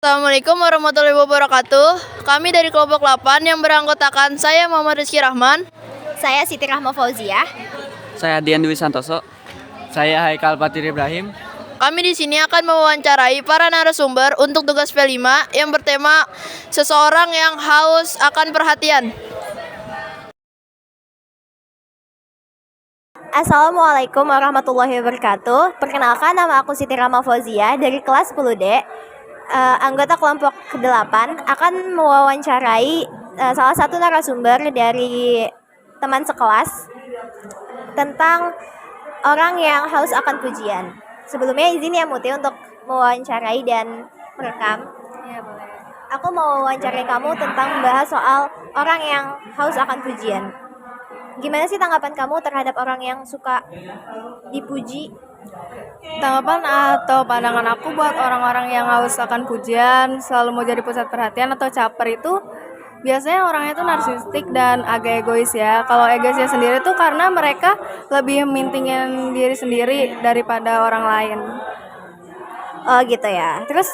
Assalamualaikum warahmatullahi wabarakatuh. Kami dari kelompok 8 yang beranggotakan saya Muhammad Rizky Rahman. Saya Siti Rahma Fauziah. Saya Dian Dwi Santoso. Saya Haikal Fatir Ibrahim. Kami di sini akan mewawancarai para narasumber untuk tugas P5 yang bertema seseorang yang haus akan perhatian. Assalamualaikum warahmatullahi wabarakatuh. Perkenalkan, nama aku Siti Rahma Fauziah dari kelas 10D. Anggota kelompok ke-8 akan mewawancarai salah satu narasumber dari teman sekelas tentang orang yang haus akan pujian. Sebelumnya izin ya Muti untuk mewawancarai dan merekam. Ya, boleh. Aku mau wawancarai kamu tentang membahas soal orang yang haus akan pujian. Gimana sih tanggapan kamu terhadap orang yang suka dipuji? Tanggapan atau pandangan aku buat orang-orang yang haus akan pujian, selalu mau jadi pusat perhatian atau caper itu biasanya orangnya itu narsistik dan agak egois ya. Kalau egoisnya sendiri tuh karena mereka lebih mentingin diri sendiri daripada orang lain. Oh gitu ya. Terus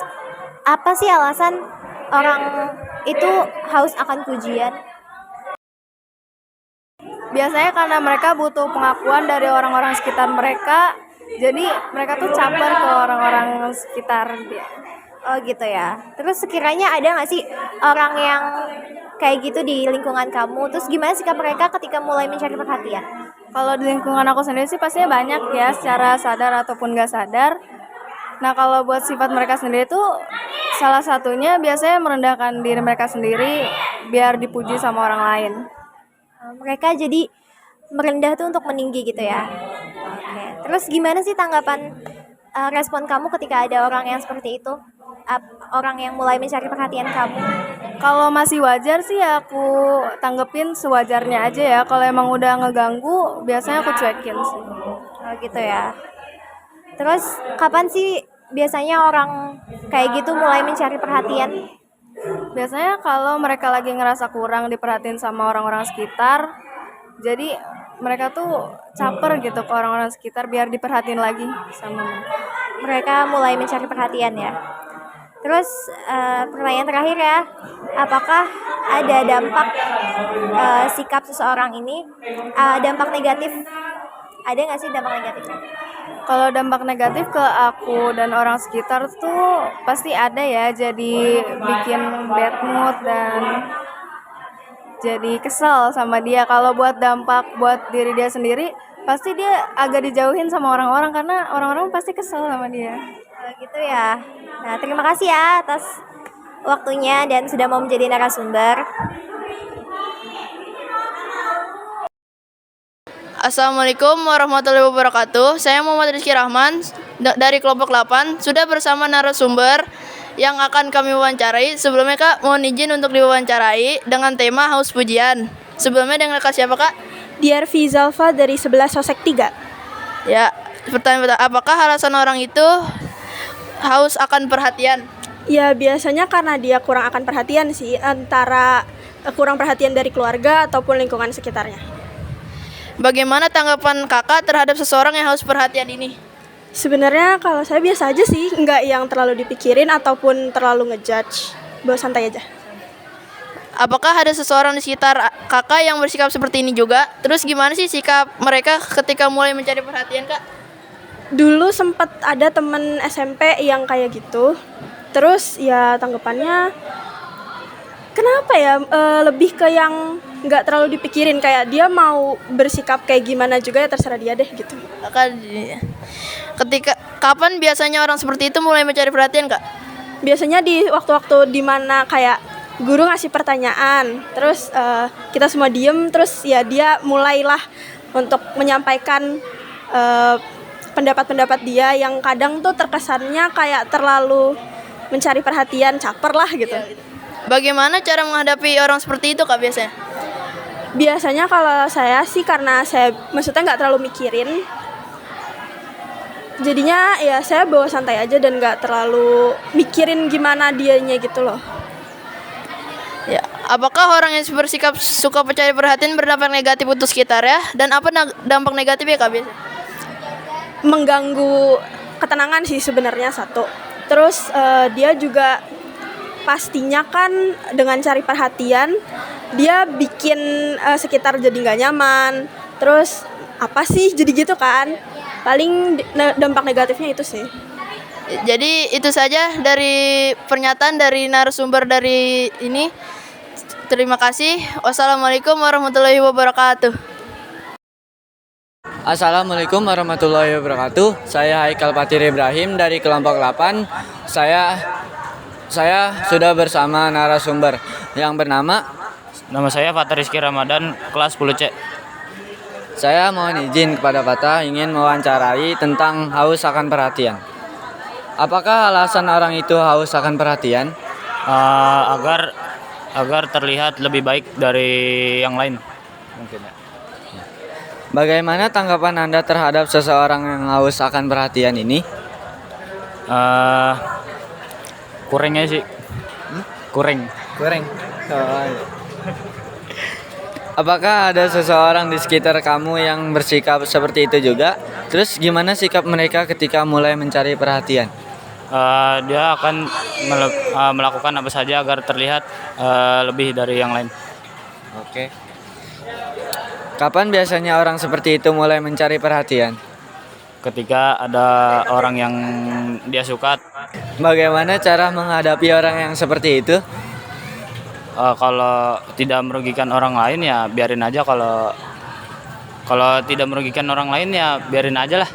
apa sih alasan orang itu haus akan pujian? Biasanya karena mereka butuh pengakuan dari orang-orang sekitar mereka, jadi mereka tuh caper ke orang-orang sekitar dia. Oh gitu ya. Terus sekiranya ada nggak sih orang yang kayak gitu di lingkungan kamu? Terus gimana sikap mereka ketika mulai mencari perhatian? Kalau di lingkungan aku sendiri sih pastinya banyak ya, secara sadar ataupun gak sadar. Nah kalau buat sifat mereka sendiri tuh salah satunya biasanya merendahkan diri mereka sendiri biar dipuji sama orang lain. Mereka jadi merendah tuh untuk meninggi gitu ya. Oke. Terus gimana sih tanggapan respon kamu ketika ada orang yang seperti itu? Orang yang mulai mencari perhatian kamu? Kalau masih wajar sih aku tanggepin sewajarnya aja ya. Kalau emang udah ngeganggu biasanya aku cuekin sih. Oh gitu ya. Terus kapan sih biasanya orang kayak gitu mulai mencari perhatian? Biasanya kalau mereka lagi ngerasa kurang diperhatiin sama orang-orang sekitar, jadi mereka tuh caper gitu ke orang-orang sekitar biar diperhatiin lagi sama mereka. Mereka mulai mencari perhatian ya. Terus pertanyaan terakhir ya, apakah ada dampak sikap seseorang ini, dampak negatif? Ada nggak sih dampak negatifnya? Kalau dampak negatif ke aku dan orang sekitar tuh pasti ada ya, jadi bikin bad mood dan jadi kesel sama dia. Kalau buat dampak buat diri dia sendiri, pasti dia agak dijauhin sama orang-orang karena orang-orang pasti kesel sama dia. Gitu ya. Nah, terima kasih ya atas waktunya dan sudah mau menjadi narasumber. Assalamualaikum warahmatullahi wabarakatuh. Saya Muhammad Rizky Rahman dari kelompok 8 sudah bersama narasumber yang akan kami wawancarai. Sebelumnya Kak, mohon izin untuk diwawancarai dengan tema haus pujian. Sebelumnya dengan Kak siapa Kak? Diarfi Zalfa dari 11 Sosek 3. Ya, pertanyaan pertama, apakah alasan orang itu haus akan perhatian? Ya biasanya karena dia kurang akan perhatian sih, antara kurang perhatian dari keluarga ataupun lingkungan sekitarnya. Bagaimana tanggapan Kakak terhadap seseorang yang haus perhatian ini? Sebenarnya kalau saya biasa aja sih, nggak yang terlalu dipikirin ataupun terlalu ngejudge, bawa santai aja. Apakah ada seseorang di sekitar Kakak yang bersikap seperti ini juga? Terus gimana sih sikap mereka ketika mulai mencari perhatian Kak? Dulu sempat ada temen SMP yang kayak gitu, terus ya tanggapannya kenapa ya, lebih ke yang nggak terlalu dipikirin, kayak dia mau bersikap kayak gimana juga ya terserah dia deh gitu. Ketika kapan biasanya orang seperti itu mulai mencari perhatian Kak? Biasanya di waktu-waktu dimana kayak guru ngasih pertanyaan, terus kita semua diem, terus ya dia mulailah untuk menyampaikan pendapat-pendapat dia yang kadang tuh terkesannya kayak terlalu mencari perhatian, caper lah gitu. Bagaimana cara menghadapi orang seperti itu Kak biasanya? Biasanya kalau saya sih karena saya maksudnya nggak terlalu mikirin, jadinya ya saya bawa santai aja dan nggak terlalu mikirin gimana dianya gitu loh. Ya, apakah orang yang bersikap suka mencari perhatian berdampak negatif untuk sekitar ya? Dan apa dampak negatifnya Kak biasanya? Mengganggu ketenangan sih sebenarnya satu. Terus dia juga pastinya kan dengan cari perhatian dia bikin sekitar jadi nggak nyaman. Terus apa sih jadi gitu kan? Paling dampak negatifnya itu sih. Jadi itu saja dari pernyataan dari narasumber dari ini. Terima kasih. Wassalamualaikum warahmatullahi wabarakatuh. Assalamualaikum warahmatullahi wabarakatuh. Saya Haikal Fatir Ibrahim dari kelompok 8. Saya sudah bersama narasumber yang bernama. Nama saya Fatar Rizky Ramadan, kelas 10C. Saya mohon izin kepada Fatah ingin mewawancarai tentang haus akan perhatian. Apakah alasan orang itu haus akan perhatian? Agar terlihat lebih baik dari yang lain. Mungkin ya. Bagaimana tanggapan Anda terhadap seseorang yang haus akan perhatian ini? Kurangnya sih. Kurang. Apakah ada seseorang di sekitar kamu yang bersikap seperti itu juga? Terus gimana sikap mereka ketika mulai mencari perhatian? Dia akan melakukan apa saja agar terlihat lebih dari yang lain. Oke. Kapan biasanya orang seperti itu mulai mencari perhatian? Ketika ada orang yang dia suka, Bagaimana cara menghadapi orang yang seperti itu? kalau tidak merugikan orang lain ya biarin aja. Kalau tidak merugikan orang lain ya biarin aja lah.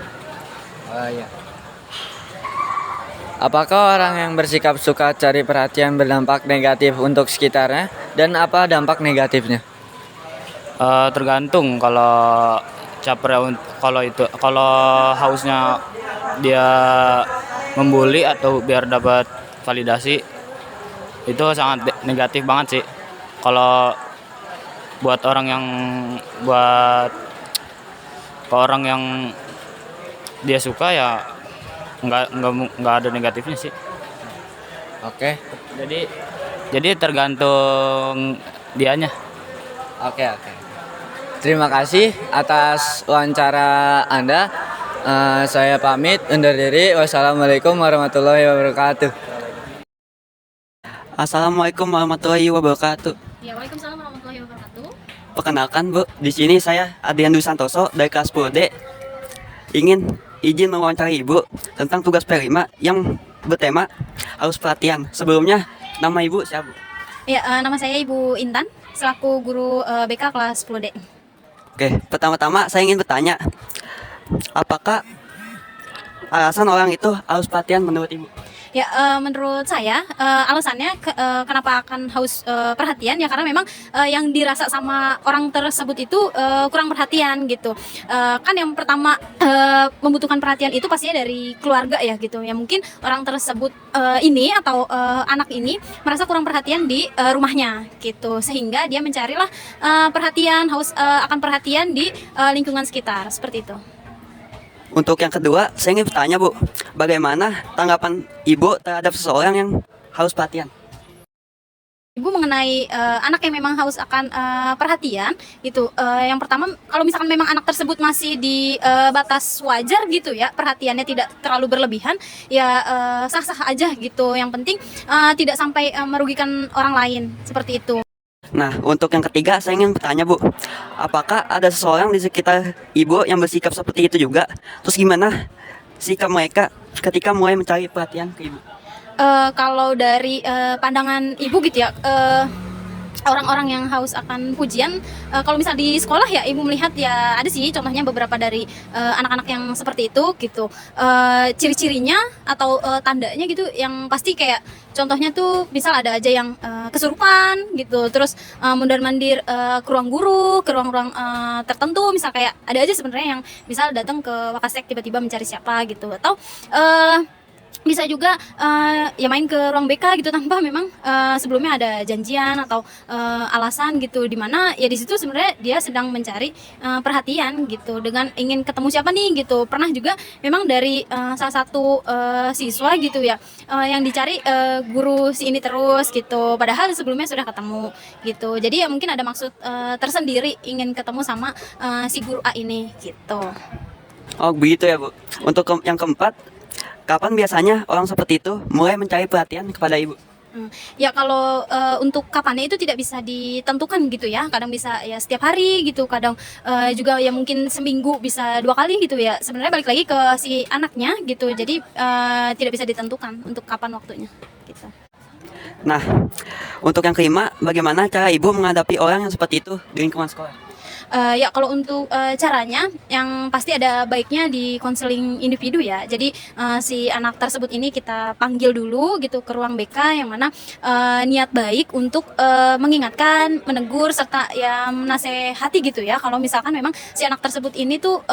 Oh, iya. Apakah orang yang bersikap suka cari perhatian berdampak negatif untuk sekitarnya? Dan apa dampak negatifnya? Tergantung. Kalau kalau hausnya dia membuli atau biar dapat validasi, itu sangat negatif banget sih. Kalau buat orang yang dia suka ya nggak ada negatifnya sih. Oke. Jadi tergantung dianya. Oke. Terima kasih atas wawancara Anda. Saya pamit undur diri. Wassalamualaikum warahmatullahi wabarakatuh. Assalamualaikum warahmatullahi wabarakatuh. Ya, Waalaikumsalam warahmatullahi wabarakatuh. Perkenalkan Bu, di sini saya Adrian Dwi Santoso dari kelas 10D. Ingin izin mewawancarai Ibu tentang tugas P5 yang bertema haus perhatian. Sebelumnya, nama Ibu siapa? Ya, nama saya Ibu Intan, selaku guru BK kelas 10D. Oke, pertama-tama saya ingin bertanya, apakah alasan orang itu haus perhatian menurut Ibu? Ya, menurut saya alasannya kenapa akan haus perhatian ya karena memang yang dirasa sama orang tersebut itu kurang perhatian gitu. Kan yang pertama membutuhkan perhatian itu pastinya dari keluarga ya gitu. Ya mungkin orang tersebut ini atau anak ini merasa kurang perhatian di rumahnya gitu. Sehingga dia mencarilah perhatian haus akan perhatian di lingkungan sekitar seperti itu. Untuk yang kedua, saya ingin bertanya Bu, bagaimana tanggapan Ibu terhadap seseorang yang haus perhatian? Ibu mengenai anak yang memang haus akan perhatian gitu. Yang pertama, kalau misalkan memang anak tersebut masih di batas wajar gitu ya, perhatiannya tidak terlalu berlebihan, ya sah-sah aja gitu. Yang penting tidak sampai merugikan orang lain seperti itu. Nah, untuk yang ketiga, saya ingin bertanya Bu, apakah ada seseorang di sekitar Ibu yang bersikap seperti itu juga? Terus gimana sikap mereka ketika mulai mencari perhatian ke Ibu? Kalau dari pandangan ibu gitu ya, orang-orang yang haus akan pujian, kalau misal di sekolah ya ibu melihat ya ada sih contohnya beberapa dari anak-anak yang seperti itu gitu. Ciri-cirinya atau tandanya gitu yang pasti kayak contohnya tuh misal ada aja yang kesurupan gitu, terus mondar-mandir ke ruang guru, ke ruang-ruang tertentu, misal kayak ada aja sebenarnya yang misal datang ke Wakasek tiba-tiba mencari siapa gitu, atau bisa juga ya main ke ruang BK gitu tanpa memang sebelumnya ada janjian atau alasan gitu, dimana ya di situ sebenarnya dia sedang mencari perhatian gitu dengan ingin ketemu siapa nih gitu. Pernah juga memang dari salah satu siswa gitu ya yang dicari guru si ini terus gitu, padahal sebelumnya sudah ketemu gitu. Jadi ya mungkin ada maksud tersendiri ingin ketemu sama si guru A ini gitu. Oh begitu ya Bu. Untuk yang keempat, kapan biasanya orang seperti itu mulai mencari perhatian kepada Ibu? Ya kalau untuk kapannya itu tidak bisa ditentukan gitu ya. Kadang bisa ya setiap hari gitu, kadang juga ya mungkin seminggu bisa 2 kali gitu ya. Sebenarnya balik lagi ke si anaknya gitu. Jadi tidak bisa ditentukan untuk kapan waktunya gitu. Nah, untuk yang kelima, bagaimana cara ibu menghadapi orang yang seperti itu di lingkungan sekolah? Ya kalau untuk caranya yang pasti ada baiknya di konseling individu ya. Jadi si anak tersebut ini kita panggil dulu gitu ke ruang BK yang mana niat baik untuk mengingatkan, menegur serta ya menasehati gitu ya. Kalau misalkan memang si anak tersebut ini tuh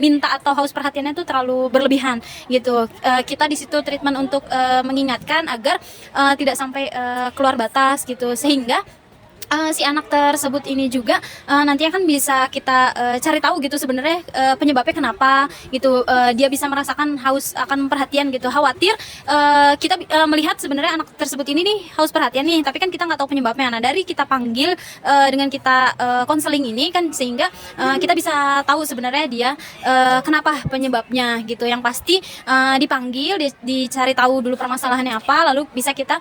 minta atau haus perhatiannya tuh terlalu berlebihan gitu. Kita di situ treatment untuk mengingatkan agar tidak sampai keluar batas gitu, sehingga si anak tersebut ini juga nanti akan bisa kita cari tahu gitu sebenarnya penyebabnya kenapa gitu. Dia bisa merasakan haus akan perhatian gitu, khawatir kita melihat sebenarnya anak tersebut ini nih haus perhatian nih, tapi kan kita nggak tahu penyebabnya. Nah dari kita panggil dengan kita konseling ini kan, sehingga kita bisa tahu sebenarnya dia kenapa penyebabnya gitu. Yang pasti dipanggil, dicari tahu dulu permasalahannya apa, lalu bisa kita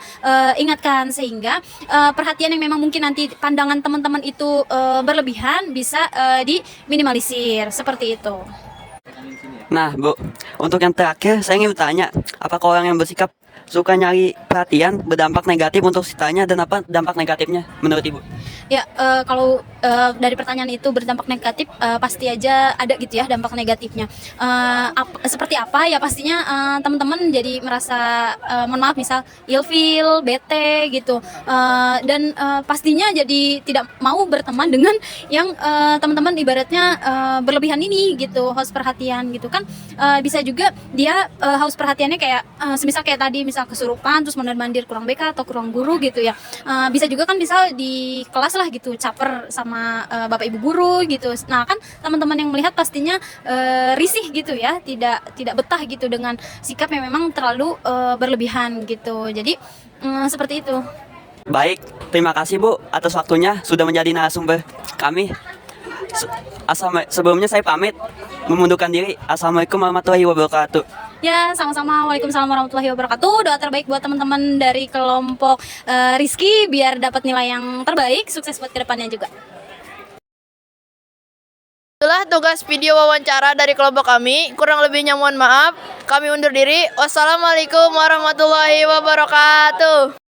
ingatkan, sehingga perhatian yang memang mungkin nanti pandangan teman-teman itu berlebihan bisa diminimalisir seperti itu. Nah, Bu, untuk yang terakhir saya ingin bertanya, apakah orang yang bersikap suka nyari perhatian berdampak negatif untuk sisanya, dan apa dampak negatifnya menurut Ibu? Ya, kalau dari pertanyaan itu berdampak negatif, pasti aja ada gitu ya dampak negatifnya. Seperti apa ya, pastinya teman-teman jadi merasa mohon maaf misal ilfeel, bete gitu, dan pastinya jadi tidak mau berteman dengan yang teman-teman ibaratnya berlebihan ini gitu, haus perhatian gitu kan. Bisa juga dia haus perhatiannya kayak semisal kayak tadi, misal kesurupan terus mondar-mandir kurang BK atau kurang guru gitu ya. Bisa juga kan misal di kelas lah gitu caper sama bapak ibu guru gitu. Nah kan teman-teman yang melihat pastinya risih gitu ya, tidak betah gitu dengan sikap yang memang terlalu berlebihan gitu. Jadi seperti itu. Baik, terima kasih Bu atas waktunya sudah menjadi narasumber kami. Sebelumnya saya pamit memundurkan diri. Assalamualaikum warahmatullahi wabarakatuh. Ya, sama-sama. Waalaikumsalam warahmatullahi wabarakatuh. Doa terbaik buat teman-teman dari kelompok Rizky biar dapat nilai yang terbaik. Sukses buat kedepannya juga. Itulah tugas video wawancara dari kelompok kami. Kurang lebihnya mohon maaf. Kami undur diri. Wassalamualaikum warahmatullahi wabarakatuh.